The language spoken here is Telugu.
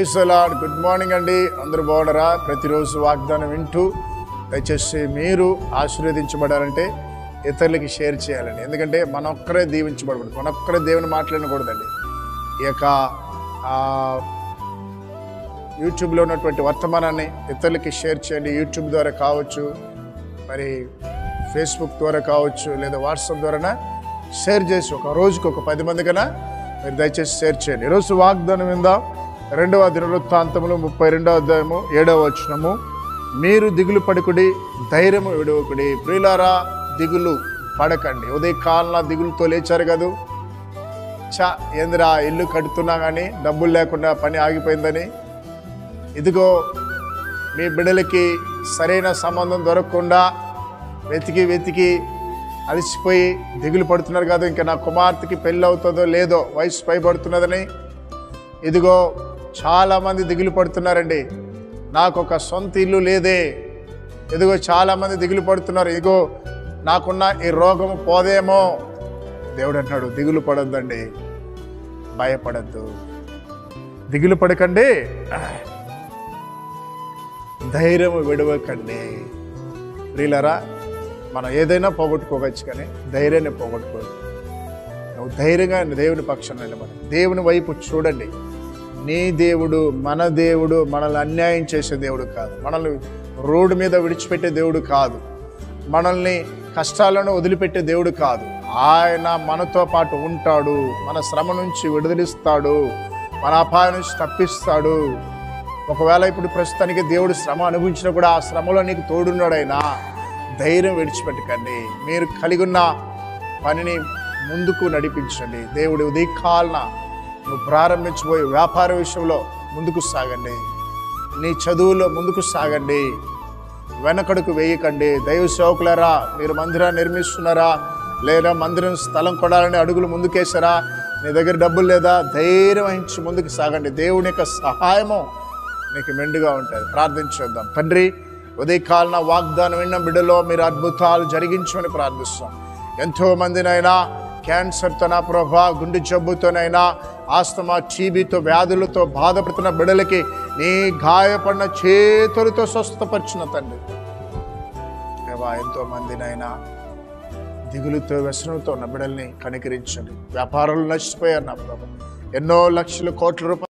Praise the lord. Good morning అండి. అందరూ బాగున్నారా? ప్రతిరోజు వాగ్దానం వింటూ దయచేసి మీరు ఆశీర్వదించబడాలంటే ఇతరులకి షేర్ చేయాలండి. ఎందుకంటే మన ఒక్కరే దీవించబడకూడదు, మన ఒక్కరే దేవుని మాట్లాడకూడదండి. ఈ యొక్క యూట్యూబ్లో ఉన్నటువంటి వర్తమానాన్ని ఇతరులకి షేర్ చేయండి. యూట్యూబ్ ద్వారా కావచ్చు, మరి ఫేస్బుక్ ద్వారా కావచ్చు, లేదా వాట్సాప్ ద్వారా షేర్ చేసి ఒక రోజుకి ఒక 10 మంది కన్నా మీరు దయచేసి షేర్ చేయండి. ఈరోజు వాగ్దానం విందాం. 2వ దినవృత్తాంతములు 32వ అధ్యాయము 7వ వచనము. మీరు దిగులు పడకుడి, ధైర్యము విడవకుడి. ప్రియులారా, దిగులు పడకండి. ఉదయకాలంలో దిగులుతో లేచారు కదూ, ఏందిరా ఇల్లు కడుతున్నా కానీ డబ్బులు లేకుండా పని ఆగిపోయిందని. ఇదిగో మీ బిడ్డలకి సరైన సంబంధం దొరకకుండా వెతికి అలసిపోయి దిగులు పడుతున్నారు కాదు, ఇంకా నా కుమార్తెకి పెళ్ళి అవుతుందో లేదో, వయసు పైబడుతున్నదని. ఇదిగో చాలామంది దిగులు పడుతున్నారండి, నాకు ఒక సొంత ఇల్లు లేదే. ఇదిగో చాలామంది దిగులు పడుతున్నారు, ఇదిగో నాకున్న ఈ రోగము పోదేమో. దేవుడు అంటున్నాడు, దిగులు పడొద్దండి, భయపడద్దు, దిగులు పడకండి, ధైర్యం విడవకండి. ప్రియులారా, మనం ఏదైనా పోగొట్టుకోవచ్చు కానీ ధైర్యాన్ని పోగొట్టుకోవచ్చు. నువ్వు ధైర్యంగా దేవుని పక్షాన నిలబడి దేవుని వైపు చూడండి. నీ దేవుడు, మన దేవుడు మనల్ని అన్యాయం చేసే దేవుడు కాదు, మనల్ని రోడ్డు మీద విడిచిపెట్టే దేవుడు కాదు, మనల్ని కష్టాలను వదిలిపెట్టే దేవుడు కాదు. ఆయన మనతో పాటు ఉంటాడు, మన శ్రమ నుంచి విడుదలిస్తాడు, మన అపాయం నుంచి తప్పిస్తాడు. ఒకవేళ ఇప్పుడు ప్రస్తుతానికి దేవుడు శ్రమ అనుభవించినా కూడా ఆ శ్రమలో నీకు తోడున్నాడు. ఆయన ధైర్యం విడిచిపెట్టకండి. మీరు కలిగి ఉన్న పనిని ముందుకు నడిపించండి. దేవుడి ఉదయకాలన నువ్వు ప్రారంభించబోయే వ్యాపార విషయంలో ముందుకు సాగండి, నీ చదువులో ముందుకు సాగండి, వెనకడుకు వేయకండి. దైవ సేవకులారా, మీరు మందిరాన్ని నిర్మిస్తున్నారా, లేదా మందిరం స్థలం కొనాలని అడుగులు ముందుకేసారా, నీ దగ్గర డబ్బులు లేదా, ధైర్యం వహించి ముందుకు సాగండి. దేవుని యొక్క సహాయము నీకు మెండుగా ఉంటుంది. ప్రార్థించేద్దాం. తండ్రి, ఉదయకాలన వాగ్దానం విన్న బిడ్డలో మీరు అద్భుతాలు జరిగించమని ప్రార్థిస్తాం. ఎంతో మందినైనా క్యాన్సర్తో, నా ప్రభా, గుండె జబ్బుతోనైనా, ఆస్తమా, టీబీతో, వ్యాధులతో బాధపడుతున్న బిడ్డలకి నీ గాయపడిన చేతులతో స్వస్థపరిచిన తండ్రి. ఎంతో మందినైనా దిగులుతో, వ్యసనంతో ఉన్న బిడ్డల్ని కనికరించండి. వ్యాపారాలు నష్టపోయారు నా ప్రభా, ఎన్నో లక్షల కోట్ల రూపాయలు